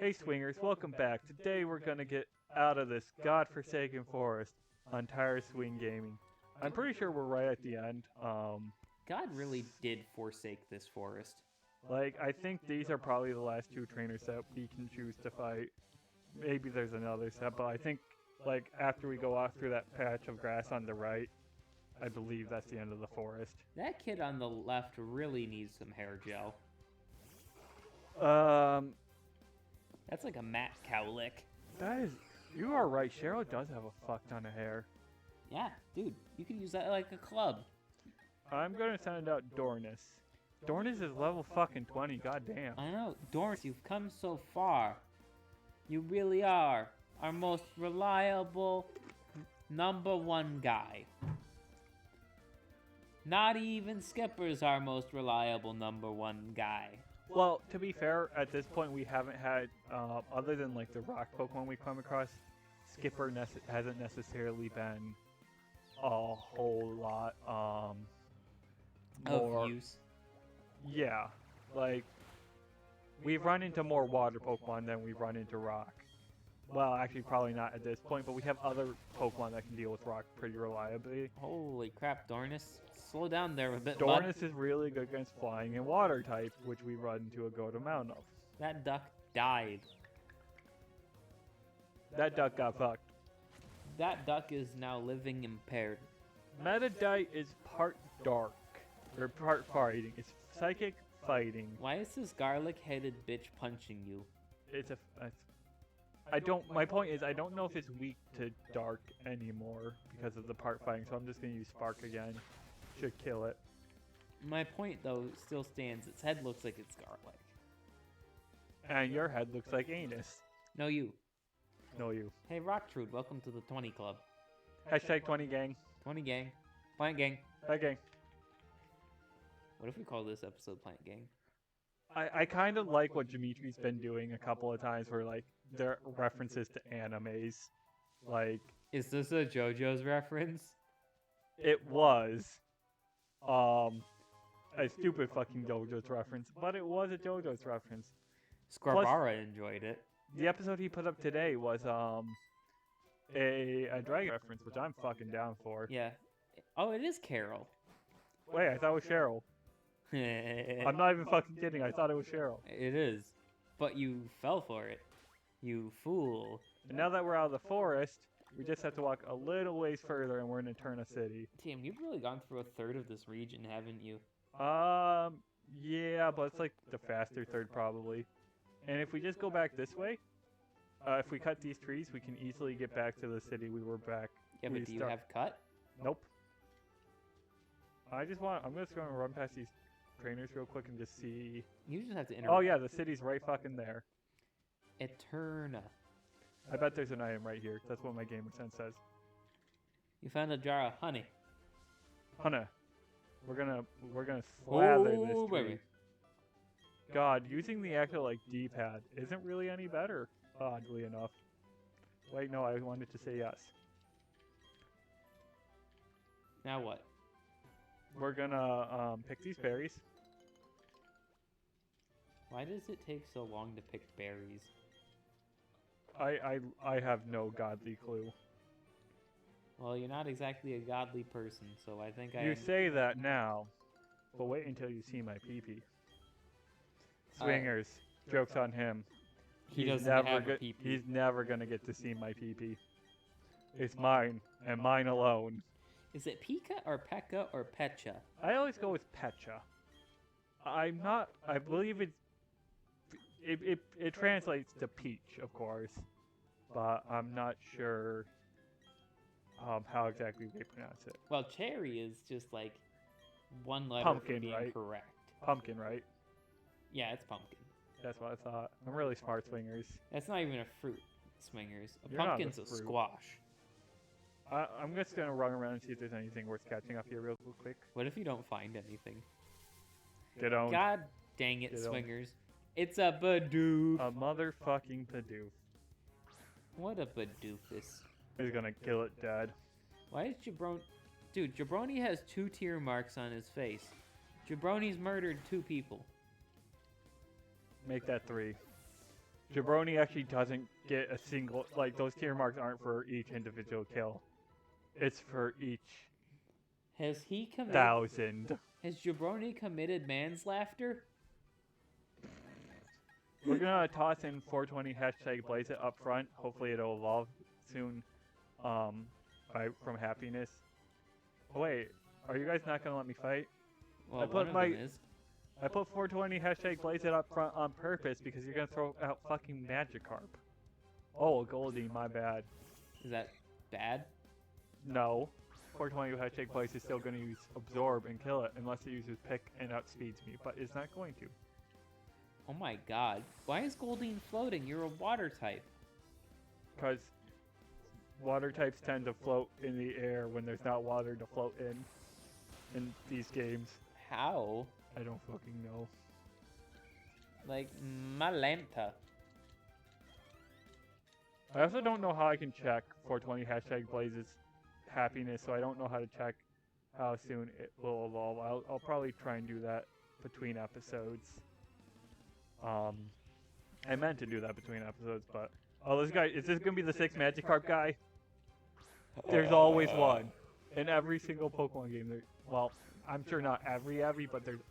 Hey swingers, welcome back. Today we're gonna get out of this godforsaken forest on Tire Swing Gaming. I'm pretty sure we're right at the end. God really did forsake this forest. Like, I think these are probably the last two trainers that we can choose to fight. Maybe there's another set, but I think, like, after we go off through that patch of grass on the right, I believe that's the end of the forest. That kid on the left really needs some hair gel. That's like a Matt cowlick. That is, you are right, Cheryl does have a fuck ton of hair. Yeah, dude, you could use that like a club. I'm gonna send out Dornus. Dornus is level fucking 20, goddamn. I know, Dorrance, you've come so far. You really are our most reliable #1 guy. Not even Skipper's our most reliable #1 guy. Well, to be fair, at this point we haven't had, other than like the rock Pokemon we come across, Skipper hasn't necessarily been a whole lot, more... Of use. Yeah, like, we've run into more water Pokemon than we've run into rock. Well, actually probably not at this point, but we have other Pokemon that can deal with rock pretty reliably. Holy crap, Dornus. Slow down there a bit, Dornus bud. is really good against flying and water types, which we run into a good amount of. That duck died. That duck got fucked. That duck is now living impaired. Metadite is part dark, or part fighting. It's psychic fighting. Why is this garlic-headed bitch punching you? My point is, I don't know if it's weak to dark anymore because of the part fighting, so I'm just gonna use Spark again. Should kill it. My point, though, still stands. Its head looks like it's garlic. And your head looks like anus. No, you. No, you. Hey, Rocktrude, welcome to the 20 Club. Hashtag 20 gang. 20 gang. Plant gang. Hi gang. What if we call this episode Plant Gang? I kind of like what Dimitri's been doing a couple of times where, like, there are references to animes. Like... Is this a JoJo's reference? It was. A stupid fucking JoJo's reference, but it was a JoJo's reference. Squarbara enjoyed it. The episode he put up today was, a dragon reference, which I'm fucking down for. Yeah. Oh, it is Carol. Wait, I thought it was Cheryl. I'm not even fucking kidding, I thought it was Cheryl. It is. But you fell for it. You fool. And now that we're out of the forest, we just have to walk a little ways further and we're in Eterna City. Tim, you've really gone through a third of this region, haven't you? Yeah, but it's like the faster third probably. And if we just go back this way, if we cut these trees, we can easily get back to the city we were back. Yeah, but do you have cut? Nope. I'm just gonna run past these trainers real quick and just see. You just have to Oh yeah, the city's right fucking there. Eterna. I bet there's an item right here. That's what my gamer sense says. You found a jar of honey. Honey. We're gonna slather this tree. Baby. God, using the actual like D-pad isn't really any better, oddly enough. Wait, no, I wanted to say yes. Now what? We're gonna pick these berries. Why does it take so long to pick berries? I have no godly clue. Well, you're not exactly a godly person, so I think You say that now, but wait until you see my pee-pee. Swingers, joke's on him. He doesn't have a pee-pee. He's never gonna get to see my pee-pee. It's mine, and mine alone. Is it Pika or Pekka or Pecha? I always go with Pecha. I believe it translates to peach, of course, but I'm not sure how exactly they pronounce it. Well, cherry is just like one letter Pumpkin, for being right? correct. Pumpkin, right? Yeah, it's pumpkin. That's what I thought. I'm really smart, swingers. That's not even a fruit, swingers. You're not a Pumpkin's a fruit. squash. I'm just gonna run around and see if there's anything worth catching up here real quick. What if you don't find anything? Get on. God dang it, Get on. swingers. It's a Bidoof. A motherfucking Pidoof. What a Bidoofus. He's gonna kill it, Dad. Why is Jabroni... Dude, Jabroni has 2 tear marks on his face. Jabroni's murdered 2 people. Make that 3. Jabroni actually doesn't get a single, like, those tier marks aren't for each individual kill. It's for each Has he committed? 1,000. Has Jabroni committed manslaughter? We're gonna toss in 420 hashtag blaze it up front. Hopefully it'll evolve soon from happiness. Oh, wait, are you guys not gonna let me fight? Well, I put one of them is. I put 420 hashtag blaze it up front on purpose because you're gonna throw out fucking Magikarp. Oh, Goldie, my bad. Is that bad? No. 420 hashtag blaze is still gonna use absorb and kill it unless it uses pick and outspeeds me, but it's not going to. Oh my god. Why is Goldeen floating? You're a water type. Because water types tend to float in the air when there's not water to float in these games. How? I don't fucking know. Like, Malanta. I also don't know how I can check 420 hashtag blazes happiness, so I don't know how to check how soon it will evolve. I'll probably try and do that between episodes. I meant to do that between episodes, but... Oh, this guy... Is this gonna be the 6th Magikarp guy? There's always one. In every single Pokemon game. Well, I'm sure not every, but there's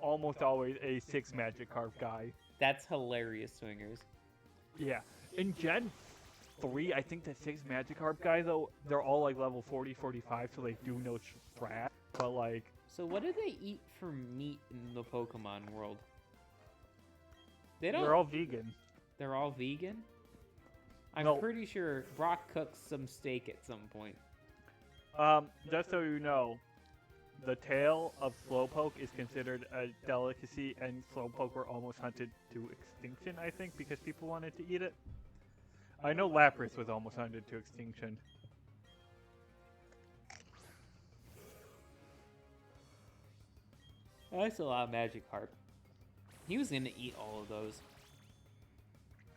almost always a 6 Magikarp guy. That's hilarious, Swingers. Yeah. In Gen 3, I think the 6 Magikarp guy, though, they're all like level 40, 45, so they do no strat. But like... So what do they eat for meat in the Pokemon world? They don't... They're all vegan. They're all vegan? I'm No. pretty sure Brock cooks some steak at some point. Just so you know, the tail of Slowpoke is considered a delicacy, and Slowpoke were almost hunted to extinction, I think, because people wanted to eat it. I know Lapras was almost hunted to extinction. That's a lot of Magikarp. He was gonna eat all of those.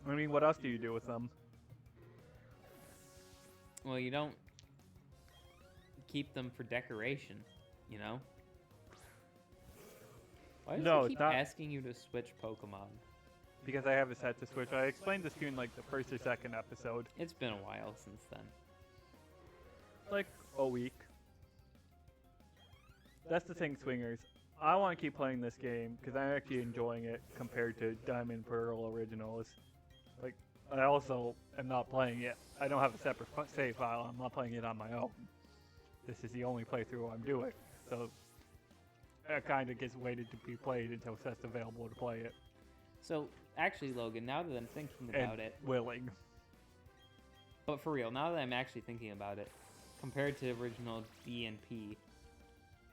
I mean, what else do you do with them? Well, you don't keep them for decoration, you know? Why does No, he it's keep not- asking you to switch Pokemon? Because I have a set to switch. I explained this to you in like the first or second episode. It's been a while since then. Like a week. That's the thing, Swingers. I want to keep playing this game because I'm actually enjoying it compared to Diamond Pearl Originals. Like, I also am not playing it. I don't have a separate save file. I'm not playing it on my own. This is the only playthrough I'm doing. So, it kind of gets waited to be played until it's available to play it. So, actually, Logan, now that I'm thinking about And it, willing. but for real, now that I'm actually thinking about it, compared to original D and P,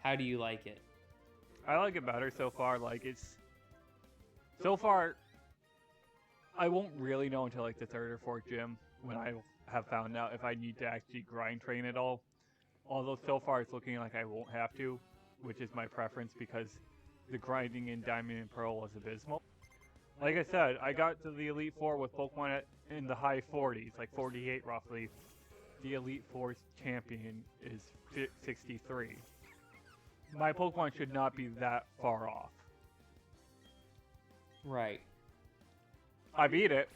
how do you like it? I like it better so far. Like, it's... So far, I won't really know until like the 3rd or 4th gym when I have found out if I need to actually grind train at all. Although so far it's looking like I won't have to, which is my preference because the grinding in Diamond and Pearl was abysmal. Like I said, I got to the Elite Four with Pokemon in the high 40s, like 48 roughly. The Elite Four champion is 63. My Pokemon should not be that far off. Right. I beat it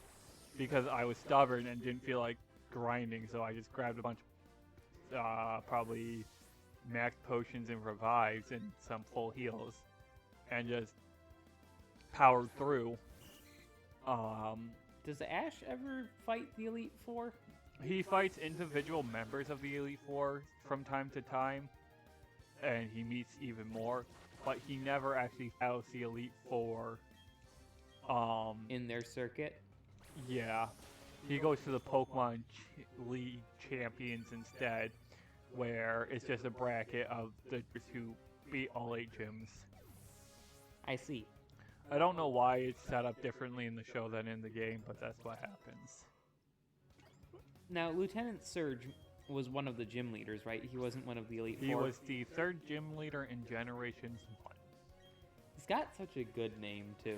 because I was stubborn and didn't feel like grinding, so I just grabbed a bunch of probably max potions and revives and some full heals and just powered through. Does Ash ever fight the Elite Four? He fights individual members of the Elite Four from time to time, and he meets even more, but he never actually fights the Elite Four. In their circuit? Yeah. He goes to the Pokemon League Champions instead, where it's just a bracket of the who beat all 8 gyms. I see. I don't know why it's set up differently in the show than in the game, but that's what happens. Now, Lieutenant Surge was one of the gym leaders, right? He wasn't one of the Elite Four? He was the 3rd gym leader in Generations 1. He's got such a good name, too.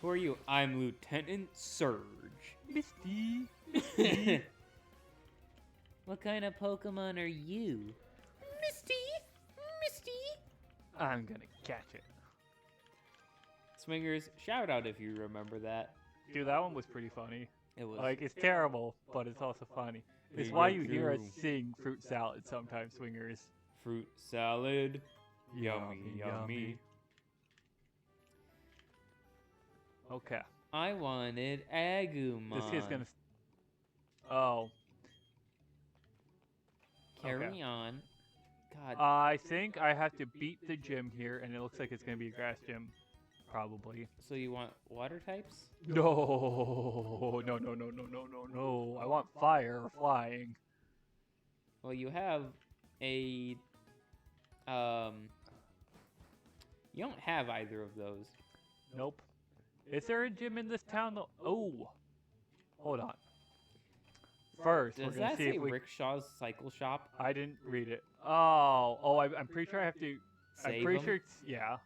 Who are you? I'm Lieutenant Surge. Misty! What kind of Pokemon are you? Misty! Misty! I'm gonna catch it. Swingers, shout out if you remember that. Dude, that one was pretty funny. It was. Like, it's terrible, but it's also funny. It's why you hear us sing fruit salad sometimes, swingers. Fruit salad. Yummy, yummy. Okay. I wanted Agumon. This kid's gonna... Oh. Carry okay. on. God. I think I have to beat the gym here, and it looks like it's gonna be a grass gym. Probably. So you want water types? No. No. I want fire or flying. Well, you have a... You don't have either of those. Nope. Is there a gym in this town though? Oh. Hold on. First, Does we're gonna that see say if we... Rickshaw's Cycle Shop? I didn't read it. Oh, I'm pretty sure I have to... I'm Save pretty him? sure it's... Yeah.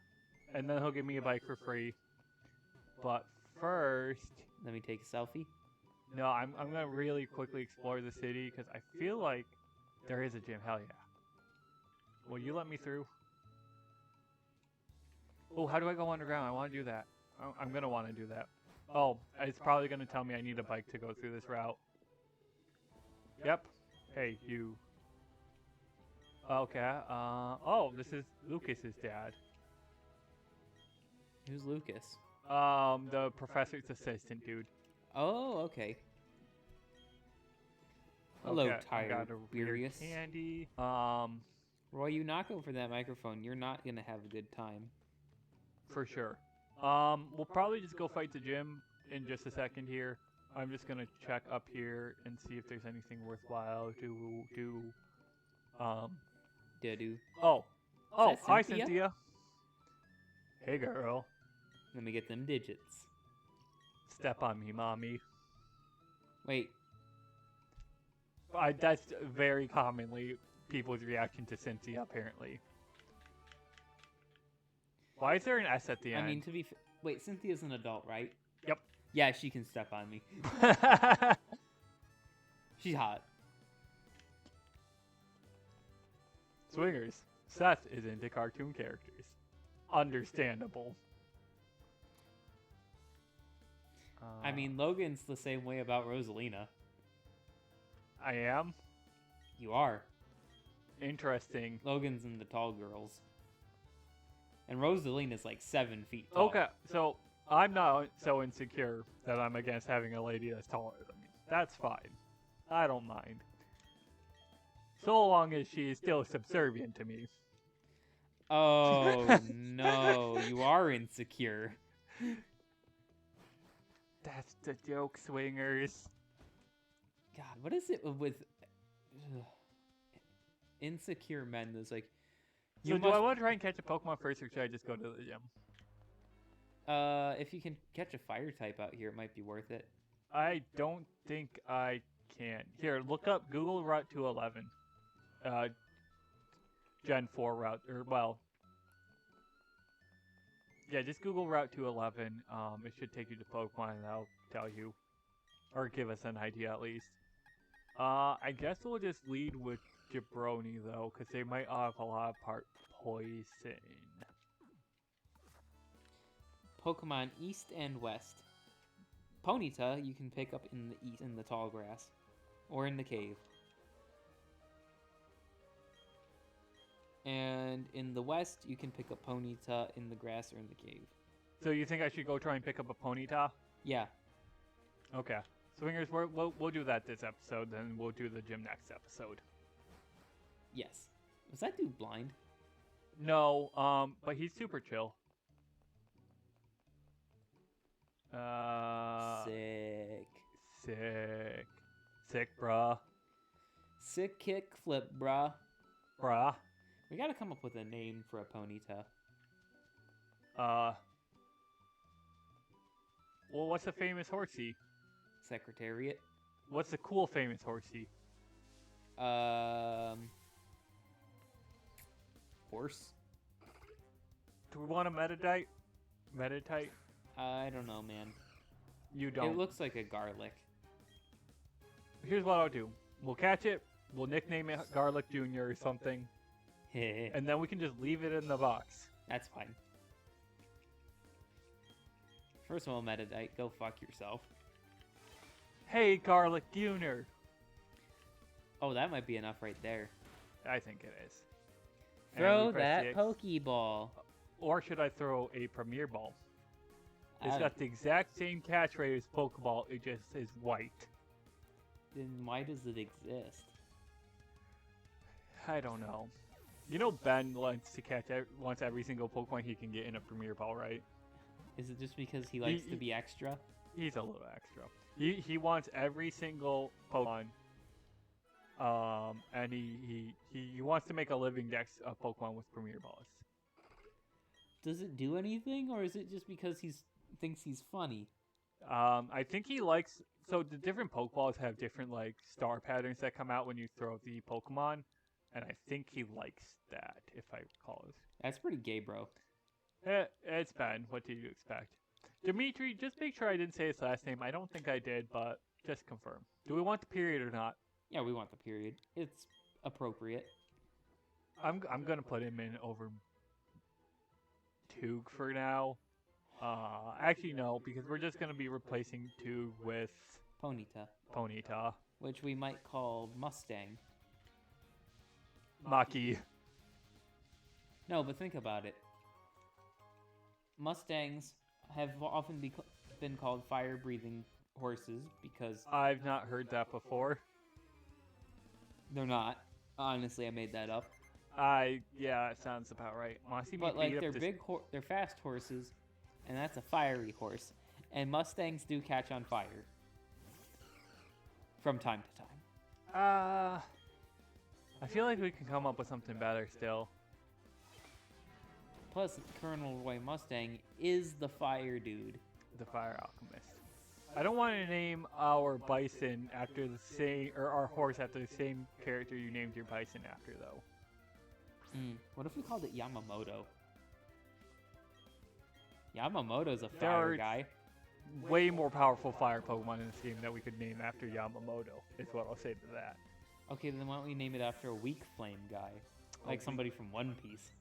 And then he'll give me a bike for free. But first... Let me take a selfie. No, I'm gonna really quickly explore the city, because I feel like there is a gym. Hell yeah. Will you let me through? Oh, how do I go underground? I want to do that. I'm gonna want to do that. Oh, it's probably gonna tell me I need a bike to go through this route. Yep. Hey, you. Okay. Oh, this is Lucas's dad. Who's Lucas? The professor's assistant, dude. Oh, okay. Hello, Okay, I got a weird Tiberius. candy. Roy, you knock over that microphone. You're not gonna have a good time. For sure. We'll probably just go fight the gym in just a second here. I'm just gonna check up here and see if there's anything worthwhile to do. Do. Oh, that hi Cynthia? Cynthia. Hey girl, Let me get them digits. step on me, mommy. Wait, That's very commonly people's reaction to Cynthia, apparently. Why is there an S at the end? I mean, to be wait, Cynthia's an adult, right? Yep. Yeah, she can step on me. She's hot. Swingers. Seth is into cartoon characters. Understandable. I mean, Logan's the same way about Rosalina. I am? You are. Interesting. Logan's in the tall girls. And Rosalina's like 7 feet tall. Okay, so I'm not so insecure that I'm against having a lady that's taller than me. That's fine. I don't mind. So long as she is still subservient to me. Oh, no. You are insecure. That's the joke, swingers. God, what is it with insecure men that's like... So do I want to try and catch a Pokemon first, or should I just go to the gym? If you can catch a fire type out here, it might be worth it. I don't think I can. Here, look up Google Route 211. Gen 4 route, or well... Yeah, just Google Route 211. It should take you to Pokemon, and that'll tell you. Or give us an idea, at least. I guess we'll just lead with Jabroni, though, because they might have a lot of part poison. Pokemon East and West. Ponyta you can pick up in the east, in the tall grass. Or in the cave. And in the west, you can pick up Ponyta in the grass or in the cave. So you think I should go try and pick up a Ponyta? Yeah. Okay. Swingers, we'll do that this episode, then we'll do the gym next episode. Yes. Was that dude blind? No, but he's super chill. Sick. Sick, bruh. Sick kick flip, bruh. Bruh. We gotta come up with a name for a Ponyta. Well, what's a famous horsey? Secretariat. What's a cool famous horsey? Horse? Do we want a Meditite? Meditite? I don't know, man. You don't. It looks like a garlic. Here's what I'll do. We'll catch it, we'll nickname it Garlic Jr. or something, and then we can just leave it in the box. That's fine. First of all, Metadite, go fuck yourself. Hey, Garlic Jr. Oh, that might be enough right there. I think it is. And Throw we press that the X. Pokeball. Or should I throw a Premier Ball? It's I- got the exact same catch rate as Pokeball, it just is white. Then why does it exist? I don't know. You know Ben wants to catch wants every single Pokemon he can get in a Premier Ball, right? Is it just because he likes to be extra? He's a little extra. He wants every single Pokemon. And he wants to make a living dex of Pokemon with Premier Balls. Does it do anything, or is it just because thinks he's funny? I think he likes. So the different Pokeballs have different like star patterns that come out when you throw the Pokemon, and I think he likes that, if I recall. That's pretty gay, bro. It's Ben. What did you expect? Dimitri, just make sure I didn't say his last name. I don't think I did, but just confirm. Do we want the period or not? Yeah, we want the period. It's appropriate. I'm gonna put him in over Toog for now. Actually no, because we're just gonna be replacing Toog with Ponyta, Which we might call Mustang. Maki. No, but think about it. Mustangs have often been called fire-breathing horses because I've not heard that before. they're not. Honestly, I made that up. Yeah, it sounds about right. Want to see me But like beat up they're this- they're fast horses, and that's a fiery horse. And Mustangs do catch on fire from time to time. I feel like we can come up with something better still. Plus, Colonel Roy Mustang is the fire dude. The Fire Alchemist. I don't want to name our bison after the same, or our horse after the same character you named your bison after, though. What if we called it Yamamoto? Yamamoto's a There fire are- guy. Way more powerful fire Pokemon in this game that we could name after Yamamoto, is what I'll say to that. Okay, then why don't we name it after a weak flame guy? Like somebody from One Piece.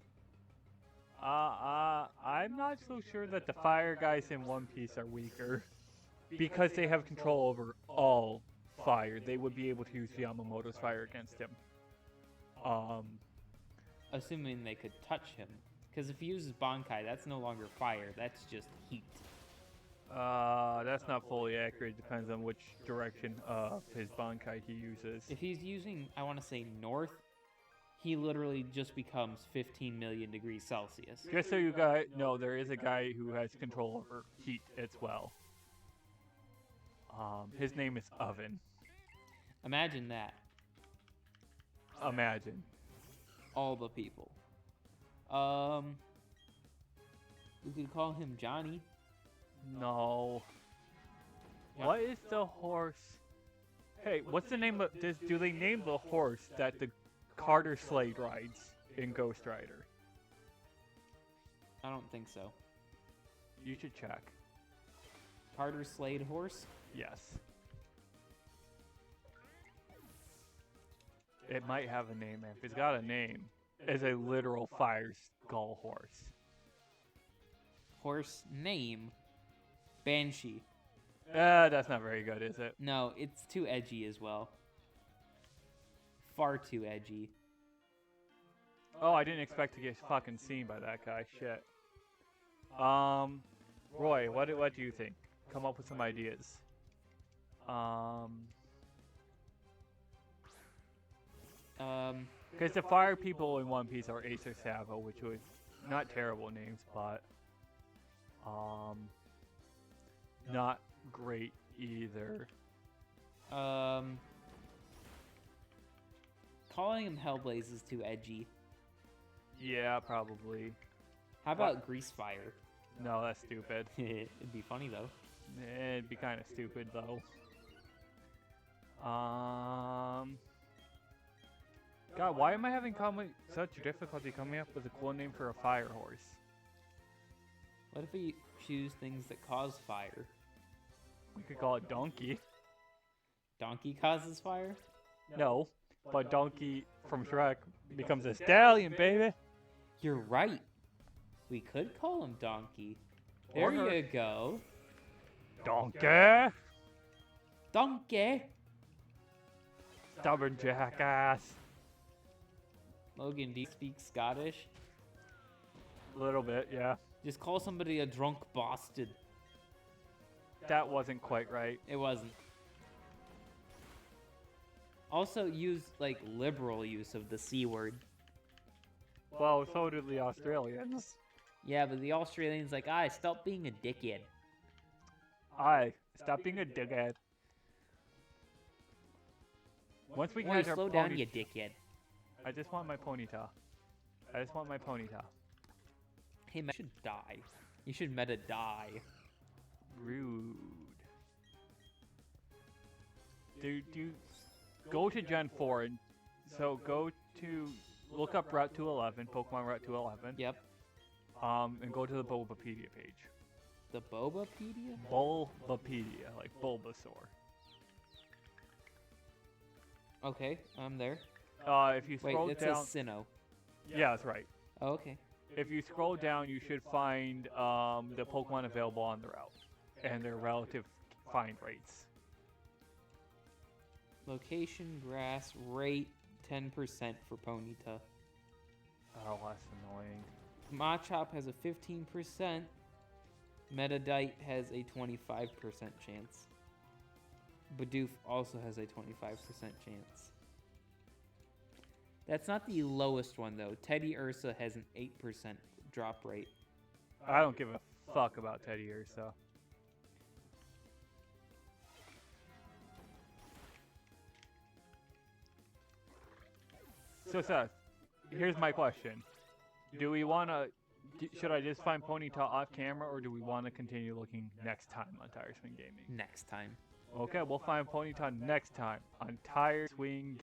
I'm not so sure that the fire guys in One Piece are weaker. Because they have control over all fire, they would be able to use Yamamoto's fire against him. Assuming they could touch him. Because if he uses Bankai, that's no longer fire, that's just heat. That's not fully accurate. Depends on which direction of his Bankai he uses. If he's using, I want to say north, he literally just becomes 15 million degrees Celsius. Just so you guys know, there is a guy who has control over heat as well. His name is Oven. Imagine that. Imagine. All the people. We could call him Johnny. No. Yeah. What is the horse? Hey, what's the name of this? Do they name the horse that the Carter Slade rides in Ghost Rider? I don't think so. You should check. Carter Slade horse? Yes. It might have a name, and if it's got a name, it's a literal fire skull horse. Horse name? Banshee. That's not very good, is it? No, it's too edgy as well. Far too edgy. Oh, I didn't expect to get fucking seen by that guy. Shit. Roy, what do you think? Come up with some ideas. Because the fire people in One Piece are Ace or Savo, which was not terrible names, but not great either. Calling him Hellblaze is too edgy. Yeah, probably. How about Greasefire? No, that's stupid. It'd be funny though. It'd be kind of stupid though. God, why am I having such difficulty coming up with a cool name for a fire horse? What if we choose things that cause fire? We could call it Donkey. Donkey causes fire? No, but Donkey from Shrek becomes a stallion, baby. You're right. We could call him Donkey. There Or her. you go. Donkey! Donkey! Stubborn jackass. Logan, do you speak Scottish? A little bit, yeah. Just call somebody a drunk bastard. That wasn't quite right. It wasn't. Also use, like, liberal use of the C word. Well, so did the Australians. Yeah, but the Australians like, stop being a dickhead. Aye, stop being a dickhead. Once we Why, get our slow down, you dickhead. I just want my ponyta. I just want my ponyta. Hey, man, you should die. You should meta die. Rude. Dude, go to Gen 4 and so go to look up Route 211, Pokemon Route 211. Yep. And go to the Bulbapedia page. The Bobapedia? Bulbapedia, like Bulbasaur. Okay, I'm there. If you Wait, scroll it down, says Sinnoh. yeah, that's right. Oh, okay. If you scroll down, you should find the Pokemon available on the route and their relative find rates. Location, grass, rate, 10% for Ponyta. Oh, that's annoying. Machop has a 15%. Metadite has a 25% chance. Bidoof also has a 25% chance. That's not the lowest one, though. Teddy Ursa has an 8% drop rate. I don't give a fuck about Teddy Ursa. So Seth, here's my question. Do we want to... Should I just find Ponyta off camera, or do we want to continue looking next time on Tire Swing Gaming? Next time. Okay, we'll find Ponyta next time on Tire Swing